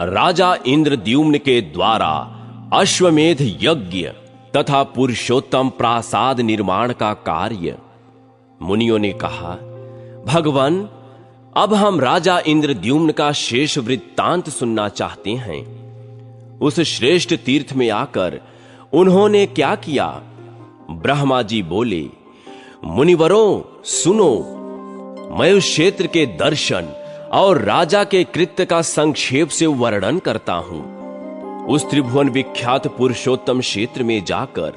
राजा इंद्रद्युम्न के द्वारा अश्वमेध यज्ञ तथा पुरुषोत्तम प्रासाद निर्माण का कार्य। मुनियों ने कहा, भगवान, अब हम राजा इंद्रद्युम्न का शेष वृत्तांत सुनना चाहते हैं। उस श्रेष्ठ तीर्थ में आकर उन्होंने क्या किया? ब्रह्मा जी बोले, मुनिवरों सुनो, मैं उस क्षेत्र के दर्शन और राजा के कृत्य का संक्षेप से वर्णन करता हूं। उस त्रिभुवन विख्यात पुरुषोत्तम क्षेत्र में जाकर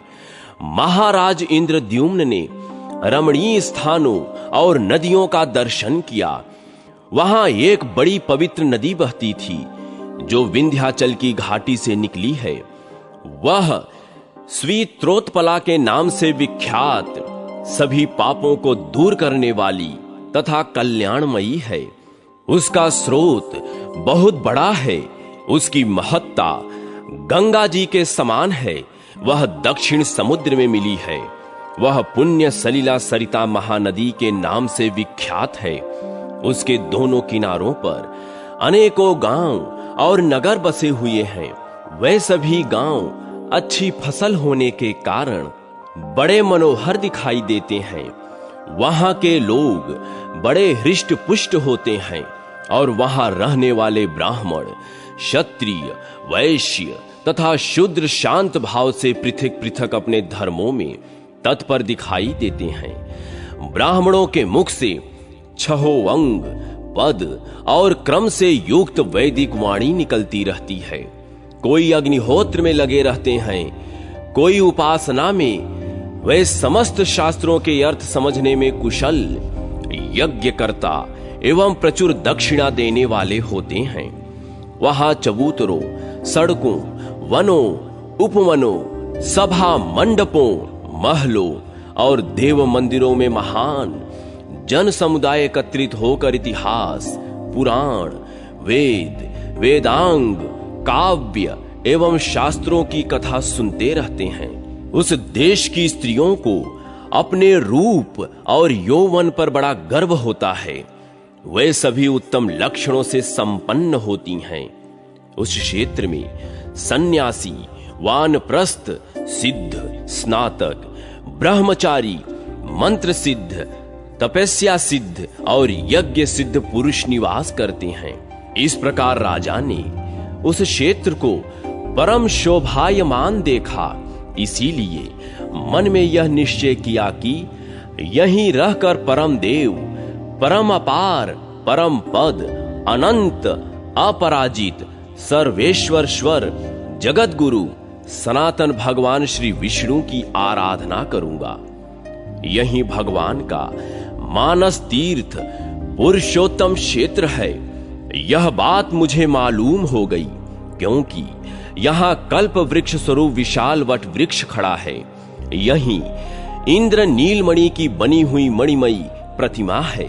महाराज इंद्रद्युम्न ने रमणीय स्थानों और नदियों का दर्शन किया। वहां एक बड़ी पवित्र नदी बहती थी जो विंध्याचल की घाटी से निकली है। वह स्वीत्रोत्पला के नाम से विख्यात, सभी पापों को दूर करने वाली तथा कल्याणमयी है। उसका स्रोत बहुत बड़ा है। उसकी महत्ता गंगा जी के समान है। वह दक्षिण समुद्र में मिली है। वह पुण्य सलिला सरिता महानदी के नाम से विख्यात है। उसके दोनों किनारों पर अनेकों गांव और नगर बसे हुए हैं। वे सभी गांव अच्छी फसल होने के कारण बड़े मनोहर दिखाई देते हैं। वहां के लोग बड़े हृष्ट पुष्ट होते हैं और वहां रहने वाले ब्राह्मण, क्षत्रिय, वैश्य तथा शूद्र शांत भाव से पृथक पृथक अपने धर्मों में तत्पर दिखाई देते हैं। ब्राह्मणों के मुख से छहों अंग, पद और क्रम से युक्त वैदिक वाणी निकलती रहती है। कोई अग्निहोत्र में लगे रहते हैं, कोई उपासना में। वे समस्त शास्त्रों के अर्थ समझने में कुशल, यज्ञकर्ता एवं प्रचुर दक्षिणा देने वाले होते हैं। वहां चबूतरों, सड़कों, वनों, उपवनों, सभा मंडपों, महलों और देव मंदिरों में महान जन समुदाय एकत्रित होकर इतिहास, पुराण, वेद, वेदांग, काव्य एवं शास्त्रों की कथा सुनते रहते हैं। उस देश की स्त्रियों को अपने रूप और यौवन पर बड़ा गर्व होता है। वे सभी उत्तम लक्षणों से संपन्न होती हैं। उस क्षेत्र में सन्यासी, वानप्रस्थ, सिद्ध, स्नातक, ब्रह्मचारी, मंत्र सिद्ध, तपस्या सिद्ध और यज्ञ सिद्ध पुरुष निवास करते हैं। इस प्रकार राजा ने उस क्षेत्र को परम शोभायमान देखा। इसीलिए मन में यह निश्चय किया कि यहीं रहकर परम देव, परम अपार, परम पद, अनंत, अपराजित, सर्वेश्वर स्वर, जगत गुरु, सनातन भगवान श्री विष्णु की आराधना करूंगा। यही भगवान का मानस तीर्थ पुरुषोत्तम क्षेत्र है। यह बात मुझे मालूम हो गई, क्योंकि यहाँ कल्प वृक्ष स्वरूप विशाल वट वृक्ष खड़ा है। यही इंद्र नीलमणि की बनी हुई मणिमयी प्रतिमा है,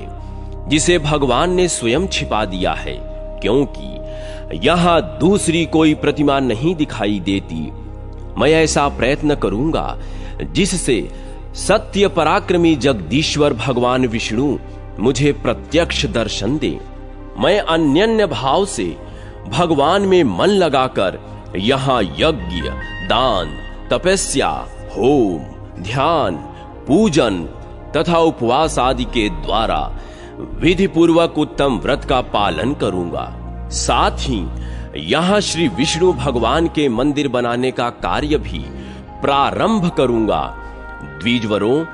जिसे भगवान ने स्वयं छिपा दिया है, क्योंकि यहाँ दूसरी कोई प्रतिमा नहीं दिखाई देती। मैं ऐसा प्रयत्न करूंगा जिससे सत्य पराक्रमी जगदीश्वर भगवान विष्णु मुझे प्रत्यक्ष दर्शन दे। मैं अन्यन्य भाव से भगवान में मन लगाकर यहाँ यज्ञ, दान, तपस्या, होम, ध्यान, पूजन तथा उपवास आदि के द्वारा विधि पूर्वक उत्तम व्रत का पालन करूंगा। साथ ही यहाँ श्री विष्णु भगवान के मंदिर बनाने का कार्य भी प्रारंभ करूंगा। द्विजवरों,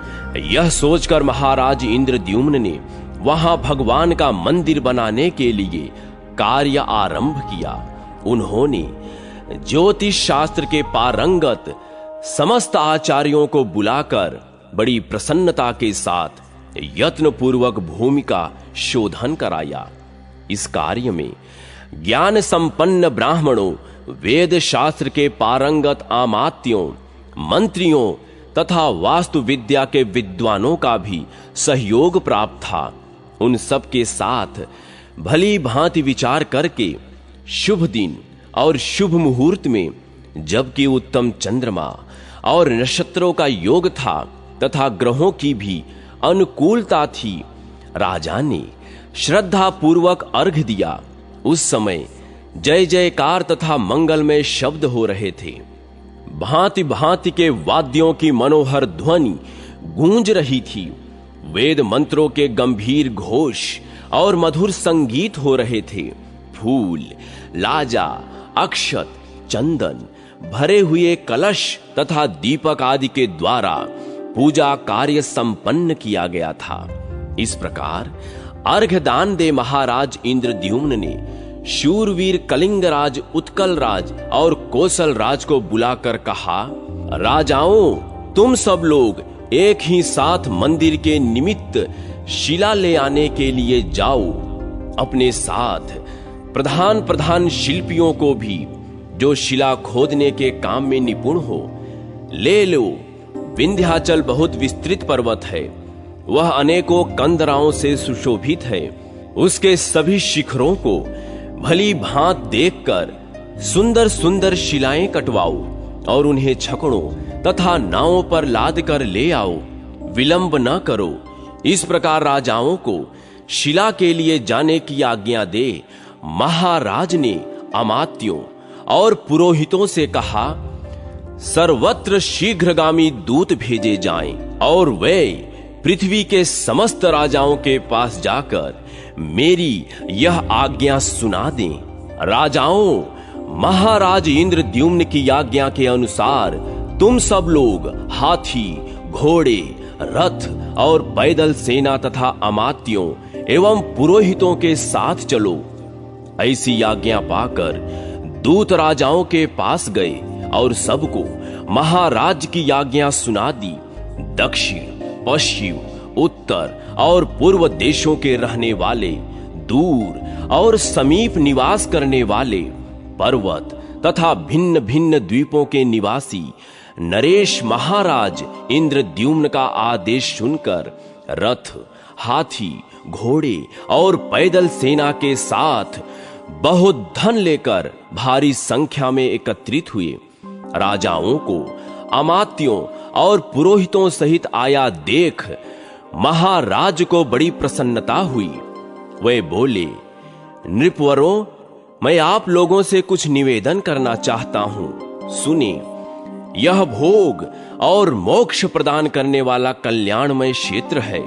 यह सोचकर महाराज इंद्रद्युम्न ने वहां भगवान का मंदिर बनाने के लिए कार्य आरंभ किया। उन्होंने ज्योतिष शास्त्र के पारंगत समस्त आचार्यों को बुलाकर बड़ी प्रसन्नता के साथ यत्न पूर्वक भूमि का शोधन कराया। इस कार्य में ज्ञान संपन्न ब्राह्मणों, वेद शास्त्र के पारंगत आमात्यों, मंत्रियों तथा वास्तु विद्या के विद्वानों का भी सहयोग प्राप्त था। उन सब के साथ भली भांति विचार करके शुभ दिन और शुभ मुहूर्त में, जबकि उत्तम चंद्रमा और नक्षत्रों का योग था तथा ग्रहों की भी अनुकूलता थी, राजा ने श्रद्धा पूर्वक अर्घ्य दिया। उस समय जय जयकार तथा मंगलमय शब्द हो रहे थे। भांति भांति के वाद्यों की मनोहर ध्वनि गूंज रही थी। वेद मंत्रों के गंभीर घोष और मधुर संगीत हो रहे थे। फूल, लाजा, अक्षत, चंदन, भरे हुए कलश तथा दीपक आदि के द्वारा पूजा कार्य संपन्न किया गया था। इस प्रकार अर्घ्यदान दे महाराज इंद्रद्युम्न ने शूरवीर कलिंगराज, उत्कलराज और कौशल राज को बुलाकर कहा, राजाओं, तुम सब लोग एक ही साथ मंदिर के निमित्त शिला ले आने के लिए जाओ। अपने साथ प्रधान प्रधान शिल्पियों को भी, जो शिला खोदने के काम में निपुण हो, ले लो। विंध्याचल बहुत विस्तृत पर्वत है। वह अनेकों कंदराओं से सुशोभित है। उसके सभी शिखरों को भली भांत देखकर सुंदर सुंदर शिलाएं कटवाओ और उन्हें छकड़ों तथा नावों पर लाद कर ले आओ। विलंब न करो। इस प्रकार राजाओं को शिला के लिए जाने की आज्ञा दे महाराज ने अमात्यों और पुरोहितों से कहा, सर्वत्र शीघ्रगामी दूत भेजे जाएं और वे पृथ्वी के समस्त राजाओं के पास जाकर मेरी यह आज्ञा सुना दें। राजाओं, महाराज इंद्रद्युम्न की आज्ञा के अनुसार तुम सब लोग हाथी, घोड़े, रथ और पैदल सेना तथा अमात्यों एवं पुरोहितों के साथ चलो। ऐसी आज्ञा पाकर दूत राजाओं के पास गए और सबको महाराज की आज्ञा सुना दी। दक्षिण, पश्चिम, उत्तर और पूर्व देशों के रहने वाले, दूर और समीप निवास करने वाले, पर्वत तथा भिन्न भिन्न द्वीपों के निवासी नरेश महाराज इंद्रद्युम्न का आदेश सुनकर रथ, हाथी, घोड़े और पैदल सेना के साथ बहुत धन लेकर भारी संख्या में एकत्रित हुए। राजाओं को अमात्यों और पुरोहितों सहित आया देख महाराज को बड़ी प्रसन्नता हुई। वे बोले, नृपवरों, मैं आप लोगों से कुछ निवेदन करना चाहता हूं। सुने, यह भोग और मोक्ष प्रदान करने वाला कल्याणमय क्षेत्र है।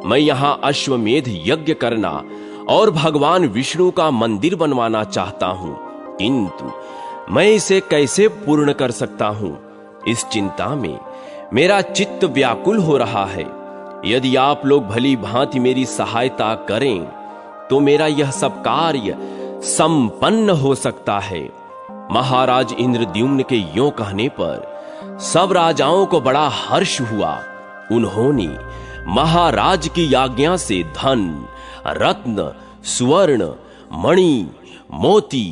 मैं यहां अश्वमेध यज्ञ करना और भगवान विष्णु का मंदिर बनवाना चाहता हूं, किंतु मैं इसे कैसे पूर्ण कर सकता हूं, इस चिंता में मेरा चित्त व्याकुल हो रहा है। यदि आप लोग भली भांति मेरी सहायता करें तो मेरा यह सब कार्य संपन्न हो सकता है। महाराज इंद्रद्युम्न के यों कहने पर सब राजाओं को बड़ा हर्ष हुआ। उन्होंने महाराज की आज्ञा से धन, रत्न, सुवर्ण, मणि, मोती,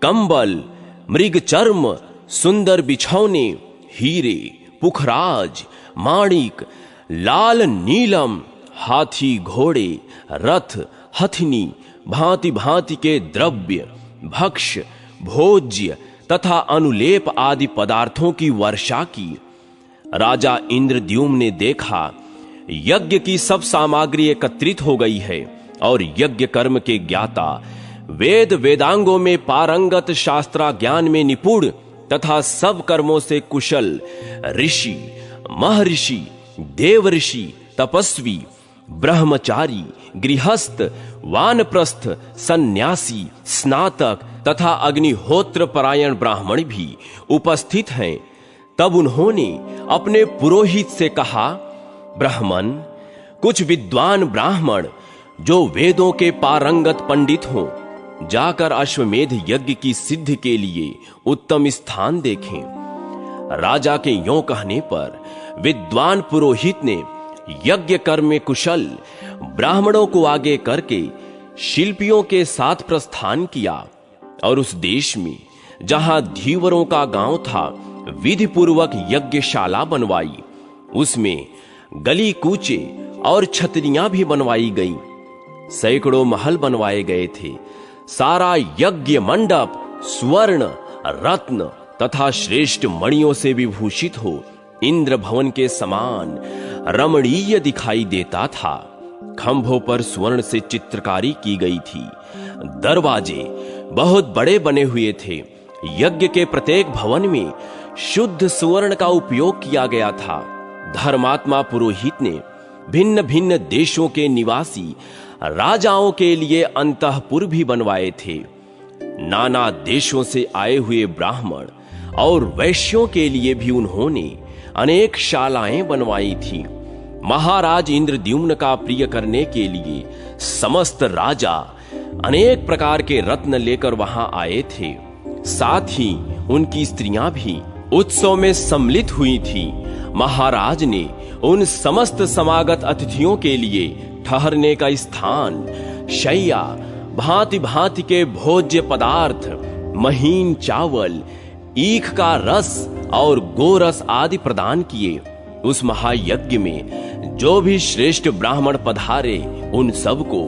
कंबल, मृग चर्म, सुंदर बिछौने, हीरे, पुखराज, माणिक, लाल नीलम, हाथी, घोड़े, रथ, हथिनी, भांति भांति के द्रव्य, भक्ष्य, भोज्य तथा अनुलेप आदि पदार्थों की वर्षा की। राजा इंद्रद्युम्न ने देखा यज्ञ की सब सामग्री एकत्रित हो गई है और यज्ञ कर्म के ज्ञाता, वेद वेदांगों में पारंगत, शास्त्रा ज्ञान में निपुण तथा सब कर्मों से कुशल ऋषि, महर्षि, देव ऋषि, तपस्वी, ब्रह्मचारी, गृहस्थ, वानप्रस्थ, सन्यासी, स्नातक तथा अग्निहोत्र परायण ब्राह्मण भी उपस्थित हैं। तब उन्होंने अपने पुरोहित से कहा, ब्राह्मण, कुछ विद्वान ब्राह्मण जो वेदों के पारंगत पंडित हों, जाकर अश्वमेध यज्ञ की सिद्धि के लिए उत्तम स्थान देखें। राजा के यों कहने पर विद्वान पुरोहित ने यज्ञ कर्म में कुशल ब्राह्मणों को आगे करके शिल्पियों के साथ प्रस्थान किया और उस देश में जहां धीवरों का गांव था विधि पूर्वक यज्ञशाला बनवाई। उसमें गली कूचे और छतरियां भी बनवाई गईं। सैकड़ों महल बनवाए गए थे। सारा यज्ञ मंडप स्वर्ण, रत्न तथा श्रेष्ठ मणियों से विभूषित हो इंद्र भवन के समान रमणीय दिखाई देता था। खंभों पर स्वर्ण से चित्रकारी की गई थी। दरवाजे बहुत बड़े बने हुए थे। यज्ञ के प्रत्येक भवन में शुद्ध सुवर्ण का उपयोग किया गया था। धर्मात्मा पुरोहित ने भिन्न भिन्न देशों के निवासी राजाओं के लिए अंतःपुर भी बनवाए थे। नाना देशों से आए हुए ब्राह्मण और वैश्यों के लिए भी उन्होंने अनेक शालाएं बनवाई थी। महाराज इंद्रद्युम्न का प्रिय करने के लिए समस्त राजा अनेक प्रकार के रत्न लेकर वहां आए थे। साथ ही उनकी स्त्रियां भी उत्सव में सम्मिलित हुई थी। महाराज ने उन समस्त समागत अतिथियों के लिए ठहरने का स्थान, शैया, भांति भांति के भोज्य पदार्थ, महीन चावल, ईख का रस और गोरस आदि प्रदान किए। उस महायज्ञ में जो भी श्रेष्ठ ब्राह्मण पधारे उन सबको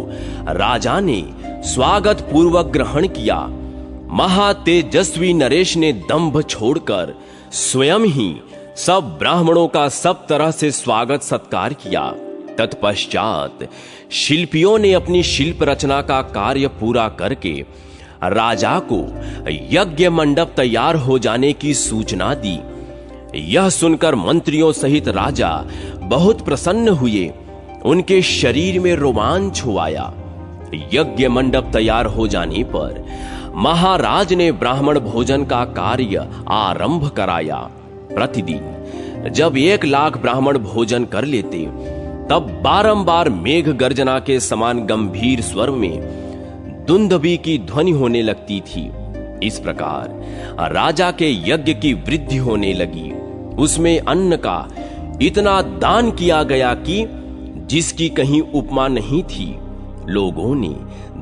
राजा ने स्वागत पूर्वक ग्रहण किया। महातेजस्वी नरेश ने दंभ छोड़कर स्वयं ही सब ब्राह्मणों का सब तरह से स्वागत सत्कार किया। तत्पश्चात शिल्पियों ने अपनी शिल्प रचना का कार्य पूरा करके राजा को यज्ञ मंडप तैयार हो जाने की सूचना दी। यह सुनकर मंत्रियों सहित राजा बहुत प्रसन्न हुए। उनके शरीर में रोमांच हो आया। यज्ञ मंडप तैयार हो जाने पर महाराज ने ब्राह्मण भोजन का कार्य आरंभ कराया। प्रतिदिन जब 1 लाख ब्राह्मण भोजन कर लेते तब बारंबार मेघ गर्जना के समान गंभीर स्वर में दुंदुभी की ध्वनि होने लगती थी। इस प्रकार राजा के यज्ञ की वृद्धि होने लगी। उसमें अन्न का इतना दान किया गया कि जिसकी कहीं उपमा नहीं थी। लोगों ने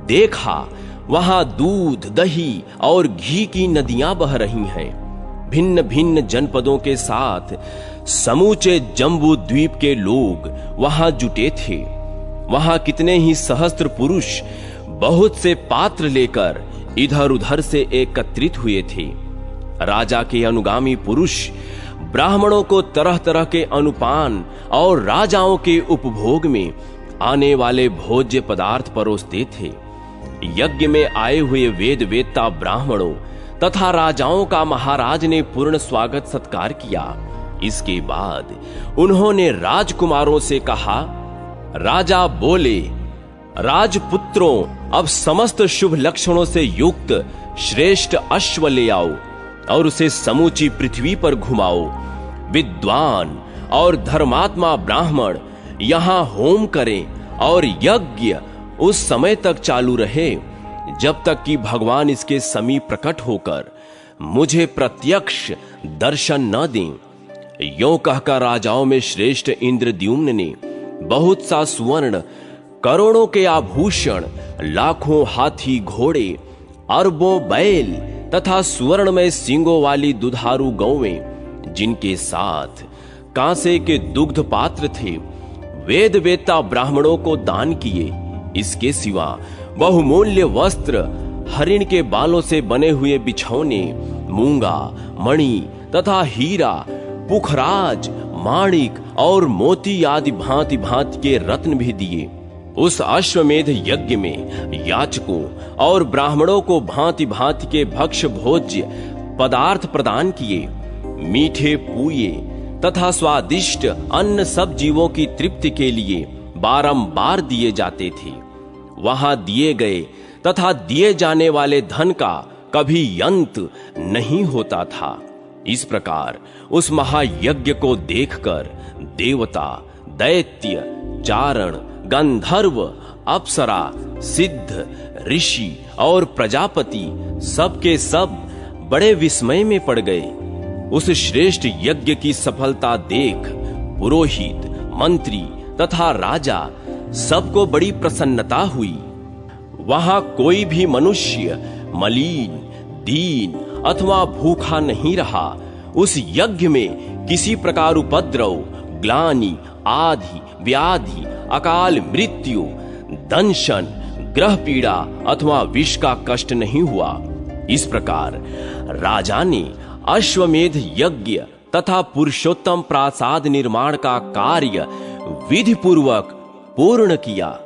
देखा वहां दूध, दही और घी की नदियां बह रही हैं। भिन्न भिन्न जनपदों के साथ समूचे जम्बू द्वीप के लोग वहां जुटे थे। वहां कितने ही सहस्त्र पुरुष बहुत से पात्र लेकर इधर उधर से एकत्रित हुए थे। राजा के अनुगामी पुरुष ब्राह्मणों को तरह तरह के अनुपान और राजाओं के उपभोग में आने वाले भोज्य पदार्थ परोसते थे। यज्ञ में आए हुए वेद वेत्ता ब्राह्मणों तथा राजाओं का महाराज ने पूर्ण स्वागत सत्कार किया। इसके बाद उन्होंने राजकुमारों से कहा। राजा बोले, राजपुत्रों, अब समस्त शुभ लक्षणों से युक्त श्रेष्ठ अश्व ले आओ और उसे समूची पृथ्वी पर घुमाओ। विद्वान और धर्मात्मा ब्राह्मण यहां होम करें और यज्ञ उस समय तक चालू रहे जब तक कि भगवान इसके समीप प्रकट होकर मुझे प्रत्यक्ष दर्शन न दें। यों कहकर राजाओं में श्रेष्ठ इंद्रद्युम्न ने बहुत सा सुवर्ण, करोड़ों के आभूषण, लाखों हाथी घोड़े, अरबों बैल तथा सुवर्णमय सींगों वाली दुधारू गौवें, जिनके साथ कांसे के दुग्ध पात्र थे, वेद वेत्ता ब्राह्मणों को दान किए। इसके सिवा बहुमूल्य वस्त्र, हरिण के बालों से बने हुए बिछौने, मूंगा, मणि तथा हीरा, पुखराज, माणिक और मोती आदि भांति भांति के रत्न भी दिए। उस अश्वमेध यज्ञ में याचकों और ब्राह्मणों को भांति भांति के भक्ष्य भोज्य पदार्थ प्रदान किए। मीठे पूये तथा स्वादिष्ट अन्न सब जीवों की तृप्ति के लिए बारंबार दिए जाते थे। वहां दिए गए तथा दिए जाने वाले धन का कभी अंत नहीं होता था। इस प्रकार उस महायज्ञ को देखकर देवता, दैत्य, चारण, गंधर्व, अप्सरा, सिद्ध, ऋषि और प्रजापति सबके सब बड़े विस्मय में पड़ गए। उस श्रेष्ठ यज्ञ की सफलता देख पुरोहित, मंत्री तथा राजा सबको बड़ी प्रसन्नता हुई। वहां कोई भी मनुष्य मलिन, दीन अथवा भूखा नहीं रहा। उस यज्ञ में किसी प्रकार उपद्रव, ग्लानि, आदि, व्याधि, अकाल मृत्यु, दंशन, ग्रह पीड़ा अथवा विष का कष्ट नहीं हुआ। इस प्रकार राजा ने अश्वमेध यज्ञ तथा पुरुषोत्तम प्रासाद निर्माण का कार्य विधि पूर्वक पूर्ण किया।